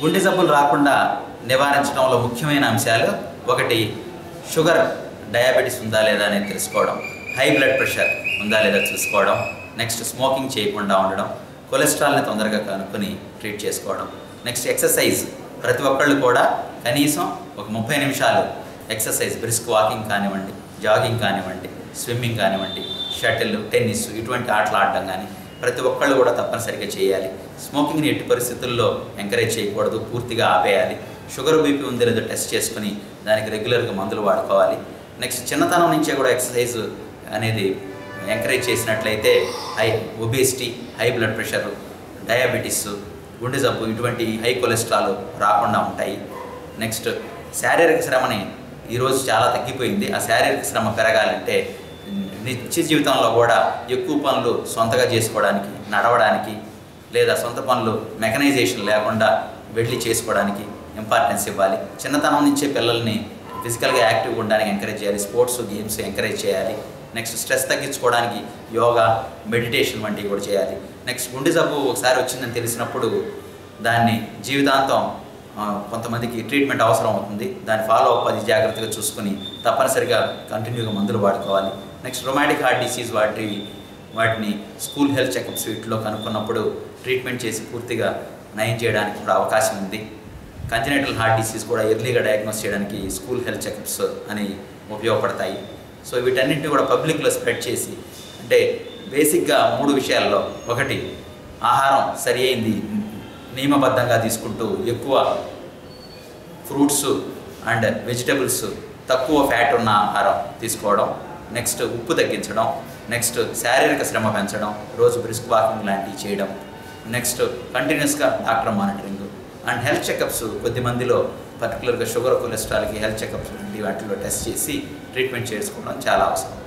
గుండె జబ్బులు రాకుండా నివారించడంలో ముఖ్యమైన అంశాలు ఒకటి షుగర్ డయాబెటీస్ ఉందా లేదా అనేది తెలుసుకోవడం, హై బ్లడ్ ప్రెషర్ ఉందా లేదా చూసుకోవడం, నెక్స్ట్ స్మోకింగ్ చేయకుండా ఉండడం, కొలెస్ట్రాల్ని తొందరగా కనుక్కొని ట్రీట్ చేసుకోవడం, నెక్స్ట్ ఎక్సర్సైజ్. ప్రతి ఒక్కళ్ళు కూడా కనీసం ఒక 30 నిమిషాలు ఎక్సర్సైజ్, బ్రిస్క్ వాకింగ్ కానివ్వండి, జాగింగ్ కానివ్వండి, స్విమ్మింగ్ కానివ్వండి, షటిల్, టెన్నిస్ ఇటువంటి ఆటలు ఆడడం కానీ ప్రతి ఒక్కళ్ళు కూడా తప్పనిసరిగా చేయాలి. స్మోకింగ్ని ఎట్టి పరిస్థితుల్లో ఎంకరేజ్ చేయకూడదు, పూర్తిగా ఆపేయాలి. షుగర్ బీపీ ఉందో లేదో టెస్ట్ చేసుకుని దానికి రెగ్యులర్గా మందులు వాడుకోవాలి. నెక్స్ట్ చిన్నతనం నుంచే కూడా ఎక్సర్సైజ్ అనేది ఎంకరేజ్ చేసినట్లయితే obesity, high blood pressure, diabetes, గుండె జబ్బు ఇటువంటి హై కొలెస్ట్రాల్ రాకుండా ఉంటాయి. నెక్స్ట్ శారీరక శ్రమని ఈరోజు చాలా తగ్గిపోయింది. ఆ శారీరక శ్రమ పెరగాలంటే నిత్య జీవితంలో కూడా ఎక్కువ పనులు సొంతగా చేసుకోవడానికి, నడవడానికి లేదా సొంత పనులు మెకనైజేషన్ లేకుండా వెళ్ళి చేసుకోవడానికి ఇంపార్టెన్స్ ఇవ్వాలి. చిన్నతనం నుంచే పిల్లల్ని ఫిజికల్గా యాక్టివ్గా ఉండడానికి ఎంకరేజ్ చేయాలి. స్పోర్ట్స్, గేమ్స్ ఎంకరేజ్ చేయాలి. నెక్స్ట్ స్ట్రెస్ తగ్గించుకోవడానికి యోగా, మెడిటేషన్ వంటివి కూడా చేయాలి. నెక్స్ట్ గుండె జబ్బు ఒకసారి వచ్చిందని తెలిసినప్పుడు దాన్ని జీవితాంతం కొంతమందికి ట్రీట్మెంట్ అవసరం అవుతుంది. దాన్ని ఫాలో అప్ అది జాగ్రత్తగా చూసుకుని తప్పనిసరిగా కంటిన్యూగా మందులు వాడుకోవాలి. నెక్స్ట్ రొమాటిక్ హార్ట్ డిసీజ్ వాటిని స్కూల్ హెల్త్ చెకప్స్ వీటిలో కనుక్కున్నప్పుడు ట్రీట్మెంట్ చేసి పూర్తిగా నయం చేయడానికి కూడా అవకాశం ఉంది. కంజనైటల్ హార్ట్ డిసీజ్ కూడా ఎర్లీగా డయాగ్నోస్ చేయడానికి స్కూల్ హెల్త్ చెకప్స్ అని ఉపయోగపడతాయి. సో వీటన్నింటినీ కూడా పబ్లిక్లో స్ప్రెడ్ చేసి, అంటే బేసిక్గా 3 విషయాల్లో, ఒకటి ఆహారం సరి అయింది నియమబద్ధంగా తీసుకుంటూ ఎక్కువ ఫ్రూట్స్ అండ్ వెజిటబుల్స్, తక్కువ ఫ్యాట్ ఉన్న ఆహారం తీసుకోవడం, నెక్స్ట్ ఉప్పు తగ్గించడం, నెక్స్ట్ శారీరక శ్రమ పెంచడం, రోజు బ్రిస్క్ వాకింగ్ లాంటివి చేయడం, నెక్స్ట్ కంటిన్యూస్గా doctor monitoring and health checkups. కొద్దిమందిలో పర్టికులర్గా షుగర్, కొలెస్ట్రాల్కి హెల్త్ చెకప్స్ వంటి వాటిలో టెస్ట్ చేసి ట్రీట్మెంట్ చేసుకోవడం చాలా అవసరం.